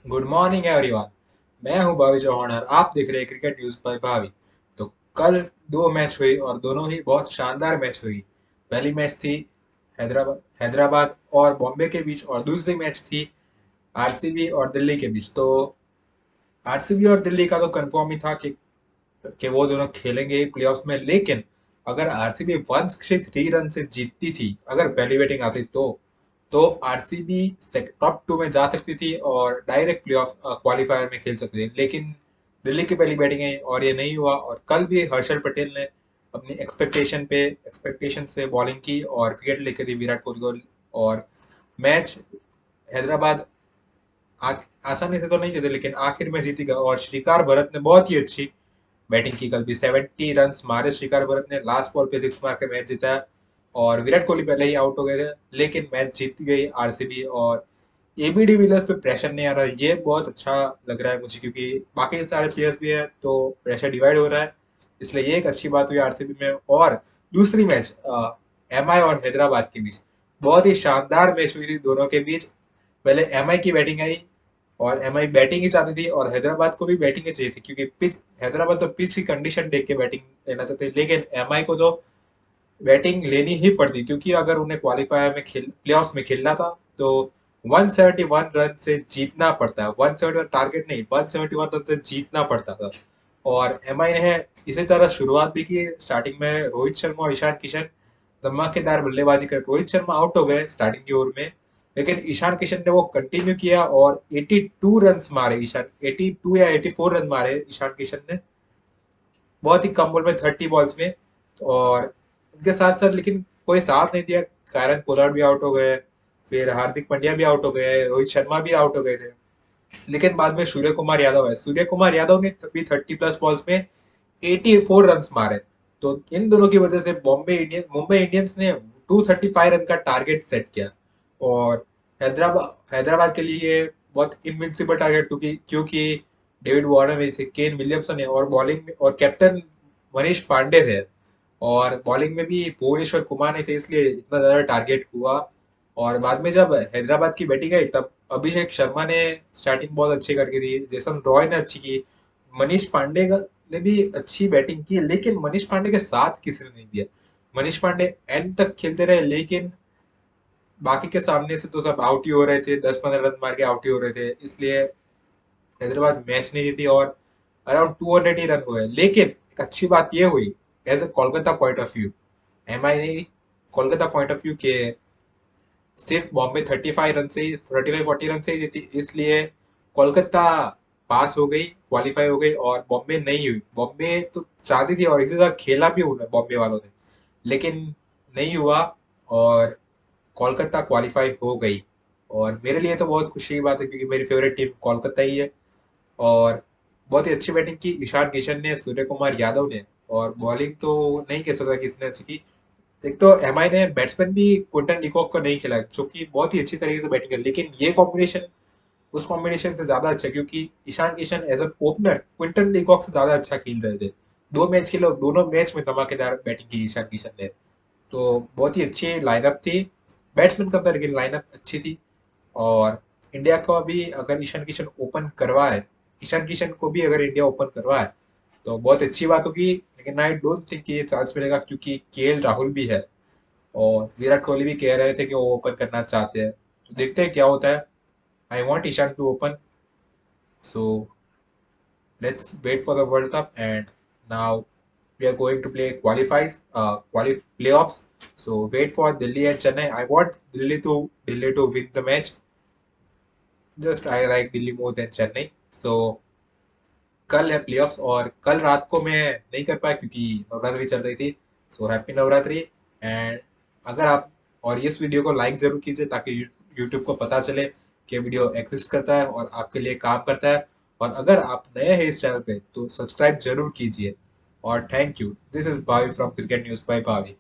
Good morning everyone. मैं हूं भावी चौहान और आप देख रहे हैं क्रिकेट न्यूज बाय भावी। तो कल दो मैच हुई और दोनों ही बहुत शानदार मैच हुई। पहली मैच थी हैदराबाद और बॉम्बे के बीच और दूसरी मैच थी आरसीबी और दिल्ली के बीच। तो आरसीबी और दिल्ली का तो कंफर्म ही था कि वो दोनों खेलेंगे प्लेऑफ्स में, लेकिन अगर आरसीबी 163 रन से जीतती थी, अगर पहली बैटिंग आती तो आरसीबी टॉप टू में जा सकती थी और डायरेक्ट प्लेऑफ क्वालिफायर में खेल सकती थी। लेकिन दिल्ली की पहली बैटिंग आई और ये नहीं हुआ। और कल भी हर्षल पटेल ने अपनी एक्सपेक्टेशन से बॉलिंग की और विकेट लेके दी विराट कोहली को। और मैच हैदराबाद आ, आसानी से तो नहीं जीते, लेकिन आखिर में जीती गया। और श्रीकार भरत ने बहुत ही अच्छी बैटिंग की कल भी। 70 रन मारे श्रीकार भरत ने, लास्ट बॉल पे सिक्स मार के मैच जीता। और विराट कोहली पहले ही आउट हो गए थे, लेकिन मैच जीत गई आरसीबी। और एबी डिविलियर्स पे प्रेशर नहीं आ रहा, ये बहुत अच्छा लग रहा है मुझे, क्योंकि बाकी सारे प्लेयर्स भी है तो प्रेशर डिवाइड हो रहा है। इसलिए ये एक अच्छी बात हुई आरसीबी में। और दूसरी मैच एमआई और हैदराबाद के बीच बहुत ही शानदार मैच हुई थी दोनों के बीच। पहले एमआई की बैटिंग आई और एमआई बैटिंग ही चाहती थी और हैदराबाद को भी बैटिंग ही चाहिए थी, क्योंकि पिच हैदराबाद तो पिच की कंडीशन देख के बैटिंग लेना चाहते, लेकिन एमआई को तो बैटिंग लेनी ही पड़ती, क्योंकि अगर उन्हें क्वालिफायर में खेल प्लेऑफ्स में खेलना था तो 171 रन से जीतना पड़ता है। 171 टारगेट नहीं, 171 रन से जीतना पड़ता था। और एमआई ने इसी तरह शुरुआत भी की। स्टार्टिंग में रोहित शर्मा और ईशान किशन धमाकेदार बल्लेबाजी कर, रोहित शर्मा आउट हो गए स्टार्टिंग की ओवर में, लेकिन ईशान किशन ने वो कंटिन्यू किया और 82 रन मारे। ईशान 82 या 84 रन मारे ईशान किशन ने, बहुत ही कम बॉल में, 30 बॉल्स में। और उनके साथ साथ लेकिन कोई साथ नहीं दिया। कायरन पोलार्ड भी आउट हो गए, फिर हार्दिक पांड्या भी आउट हो गए, रोहित शर्मा भी आउट हो गए थे। लेकिन बाद में सूर्य कुमार यादव है, सूर्य कुमार यादव ने भी 30 प्लस बॉल्स में 84 रन मारे। तो इन दोनों की वजह से मुंबई इंडियंस ने 235 रन का टारगेट सेट किया। और हैदराबाद के लिए बहुत इनविंसिबल टारगेट, क्योंकि क्योंकि डेविड वार्नर नहीं थे, केन विलियमसन है और बॉलिंग में और कैप्टन मनीष पांडे थे। और बॉलिंग में भी भुवनेश्वर कुमार नहीं थे, इसलिए इतना ज्यादा टारगेट हुआ। और बाद में जब हैदराबाद की बैटिंग आई तब अभिषेक शर्मा ने स्टार्टिंग बहुत अच्छी करके दी, जेसन रॉय ने अच्छी की, मनीष पांडे ने भी अच्छी बैटिंग की, लेकिन मनीष पांडे के साथ किसी ने नहीं दिया। मनीष पांडे एंड तक खेलते रहे, लेकिन बाकी के सामने से तो सब आउट ही हो रहे थे, 10-15 रन मार के आउट ही हो रहे थे, इसलिए हैदराबाद मैच नहीं जीती। और अराउंड 200 ही रन हुए। लेकिन एक अच्छी बात यह हुई, as a Kolkata point of view, am I ने कोलकाता पॉइंट ऑफ व्यू के सिर्फ बॉम्बे 35 रन से ही 35-40 रन से ही जीती, इसलिए कोलकाता पास हो गई, क्वालिफाई हो गई और बॉम्बे नहीं हुई। बॉम्बे तो चाहती थी और इसी तरह खेला भी उन्होंने बॉम्बे वालों ने, लेकिन नहीं हुआ और कोलकाता क्वालिफाई हो गई। और मेरे लिए तो बहुत खुशी की बात है, क्योंकि मेरी फेवरेट टीम कोलकाता ही है। और बहुत ही अच्छी बैटिंग की ईशान किशन ने, सूर्य कुमार यादव ने। और बॉलिंग तो नहीं कह सकता किसने अच्छी की। एक तो एमआई ने बैट्समैन भी क्विंटन डिकॉक को नहीं खेला, जो कि बहुत ही अच्छी तरीके से बैटिंग कर, लेकिन ये कॉम्बिनेशन उस कॉम्बिनेशन से ज्यादा अच्छा, क्योंकि Ishan Kishan as an opener Quinton de Kock से ज्यादा अच्छा खेल रहे थे। दो मैच खेले और दोनों मैच में धमाकेदार बैटिंग की ईशान किशन ने। तो बहुत ही अच्छी लाइनअप थी, बैट्समैन कम था लेकिन लाइनअप अच्छी थी। और इंडिया को भी अगर ईशान किशन को भी अगर इंडिया ओपन करवाए तो बहुत अच्छी बात होगी, लेकिन आई डोंट थिंक ये चांस मिलेगा, क्योंकि केएल राहुल भी है और विराट कोहली भी कह रहे थे कि वो ओपन करना चाहते हैं। तो देखते हैं क्या होता है। I want Ishan to open, so let's wait for the World Cup. And now we are going to play playoffs. So wait for Delhi and Chennai. I want Delhi to win the match. Just I like Delhi more than Chennai. So कल है playoffs और कल रात को मैं नहीं कर पाया क्योंकि नवरात्रि चल रही थी। So happy Navratri. एंड अगर आप और इस वीडियो को लाइक जरूर कीजिए, ताकि यूट्यूब को पता चले कि वीडियो एग्जिस्ट करता है और आपके लिए काम करता है। और अगर आप नए हैं इस चैनल पे तो सब्सक्राइब जरूर कीजिए। और थैंक यू। दिस इज भावी फ्रॉम क्रिकेट न्यूज बाय भावी।